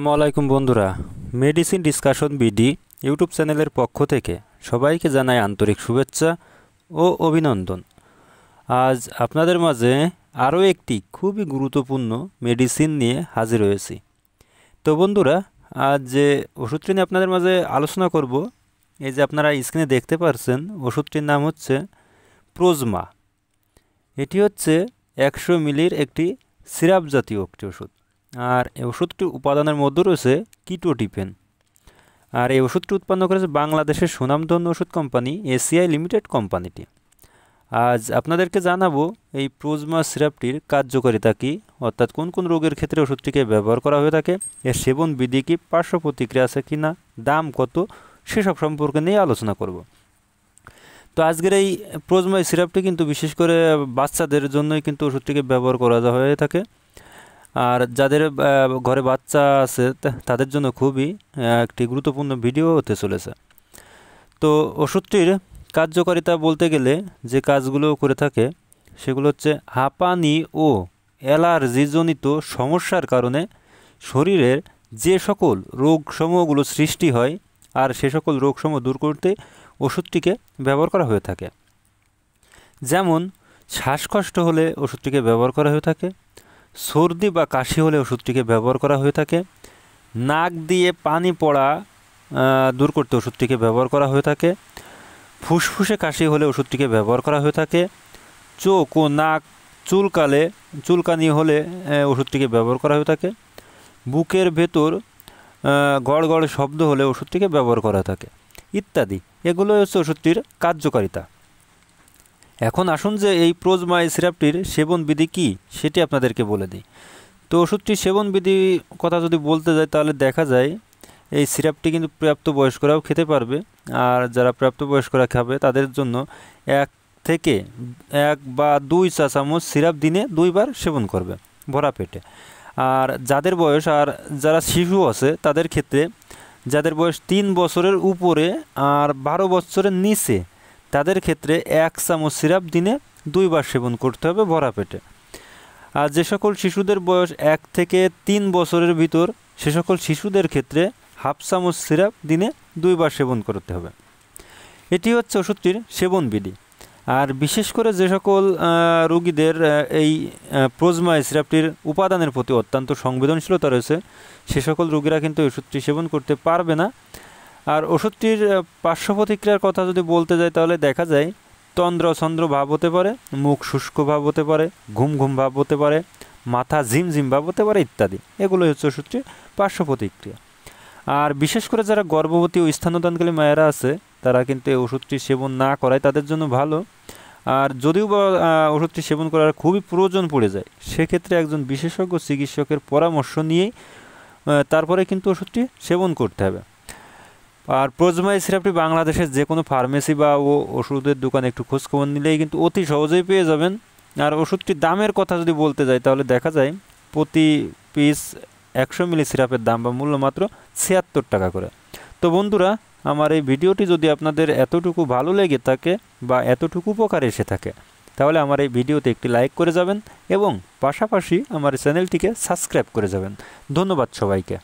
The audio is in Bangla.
আসসালামু আলাইকুম বন্ধুরা, মেডিসিন ডিসকাশন বিডি ইউটিউব চ্যানেলের পক্ষ থেকে সবাইকে জানাই আন্তরিক শুভেচ্ছা ও অভিনন্দন। আজ আপনাদের মাঝে আরও একটি খুবই গুরুত্বপূর্ণ মেডিসিন নিয়ে হাজির হয়েছি। তো বন্ধুরা, আজ যে ওষুধটি নিয়ে আপনাদের মাঝে আলোচনা করব, এই যে আপনারা স্ক্রিনে দেখতে পাচ্ছেন, ওষুধটির নাম হচ্ছে প্রোজমা। এটি হচ্ছে 100 মিলির একটি সিরাপ জাতীয় একটি ওষুধ। আর এই ওষুধটি উপাদানের মধ্যে রয়েছে কিটোটিপেন। আর এই ওষুধটি উৎপন্ন করেছে বাংলাদেশের সুনামধন্য ওষুধ কোম্পানি এসিআই লিমিটেড কোম্পানিটি। আজ আপনাদেরকে জানাবো এই প্রোজমা সিরাপটির কার্যকারিতা কী, অর্থাৎ কোন কোন রোগের ক্ষেত্রে ওষুধটিকে ব্যবহার করা হয়ে থাকে, এর সেবন বিধি কী, পার্শ্ব প্রতিক্রিয়া আছে কি না, দাম কত, সেসব সম্পর্কে নিয়ে আলোচনা করব। তো আজকের এই প্রোজমা সিরাপটি কিন্তু বিশেষ করে বাচ্চাদের জন্যই কিন্তু ওষুধটিকে ব্যবহার করা হয়ে থাকে। আর যাদের ঘরে বাচ্চা আছে তাদের জন্য খুবই একটি গুরুত্বপূর্ণ ভিডিও হতে চলেছে। তো ওষুধটির কার্যকারিতা বলতে গেলে যে কাজগুলো করে থাকে সেগুলো হচ্ছে হাঁপানি ও অ্যালার্জিজনিত সমস্যার কারণে শরীরের যে সকল রোগসমূহগুলো সৃষ্টি হয় আর সে সকল রোগসমূহ দূর করতে ওষুধটিকে ব্যবহার করা হয়ে থাকে। যেমন শ্বাসকষ্ট হলে ওষুধটিকে ব্যবহার করা হয়ে থাকে, সর্দি বা কাশি হলে ওষুধটিকে ব্যবহার করা হয়ে থাকে, নাক দিয়ে পানি পড়া দূর করতে ওষুধটিকে ব্যবহার করা হয়ে থাকে, ফুসফুসে কাশি হলে ওষুধটিকে ব্যবহার করা হয়ে থাকে, চোখ ও নাক চুলকানি হলে ওষুধটিকে ব্যবহার করা হয়ে থাকে, বুকের ভেতর গড় গড় শব্দ হলে ওষুধটিকে ব্যবহার করা থাকে ইত্যাদি। এগুলো হচ্ছে ওষুধটির কার্যকারিতা। এখন আসুন যে এই প্রোজমা সিরাপটির সেবন বিধি কী সেটি আপনাদেরকে বলে দিই। তো ওষুধটির সেবন বিধি কথা যদি বলতে যাই তাহলে দেখা যায় এই সিরাপটি কিন্তু প্রাপ্তবয়স্করাও খেতে পারবে। আর যারা প্রাপ্তবয়স্করা খাবে তাদের জন্য 1 থেকে 1 বা 2 চা চামচ সিরাপ দিনে 2 বার সেবন করবে ভরা পেটে। আর যাদের বয়স আর যারা শিশু আছে তাদের ক্ষেত্রে, যাদের বয়স 3 বছরের উপরে আর 12 বছরের নিচে, তাদের ক্ষেত্রে 1 চামচ সিরাপ দিনে 2 বার সেবন করতে হবে ভরা পেটে। আর যে সকল শিশুদের বয়স 1 থেকে 3 বছরের ভিতর, সে সকল শিশুদের ক্ষেত্রে হাফ চামচ সিরাপ দিনে 2 বার সেবন করতে হবে। এটি হচ্ছে ওষুধটির সেবন বিধি। আর বিশেষ করে যে সকল রোগীদের এই প্রোজমা সিরাপটির উপাদানের প্রতি অত্যন্ত সংবেদনশীলতা রয়েছে, সে সকল রোগীরা কিন্তু ওষুধটি সেবন করতে পারবে না। আর ওষুধটির পার্শ্ব প্রতিক্রিয়ার কথা যদি বলতে যাই তাহলে দেখা যায় তন্দ্র ভাব হতে পারে, মুখ শুষ্ক ভাব হতে পারে, ঘুম ঘুম ভাব হতে পারে, মাথা ঝিমঝিম ভাব হতে পারে ইত্যাদি। এগুলোই হচ্ছে ওষুধটির পার্শ্ব প্রতিক্রিয়া। আর বিশেষ করে যারা গর্ভবতী ও স্তন্যদানকারী মায়েরা আছে তারা কিন্তু এই ওষুধটি সেবন না করায় তাদের জন্য ভালো। আর যদিও বা ওষুধটি সেবন করার খুবই প্রয়োজন পড়ে যায়, সেক্ষেত্রে একজন বিশেষজ্ঞ চিকিৎসকের পরামর্শ নিয়েই তারপরে কিন্তু ওষুধটি সেবন করতে হবে। আর প্রোজমা সিরাপটি বাংলাদেশের যে কোনো ফার্মেসি বা ওষুধের দোকানে একটু খোঁজখবর নিলেই কিন্তু অতি সহজেই পেয়ে যাবেন। আর ওষুধটির দামের কথা যদি বলতে যাই তাহলে দেখা যায় প্রতি পিস 100 মিলি সিরাপের দাম বা মূল্য মাত্র 76 টাকা করে। তো বন্ধুরা, আমার এই ভিডিওটি যদি আপনাদের এতটুকু ভালো লেগে থাকে বা এতটুকু উপকার এসে থাকে তাহলে আমার এই ভিডিওতে একটি লাইক করে যাবেন এবং পাশাপাশি আমার চ্যানেলটিকে সাবস্ক্রাইব করে যাবেন। ধন্যবাদ সবাইকে।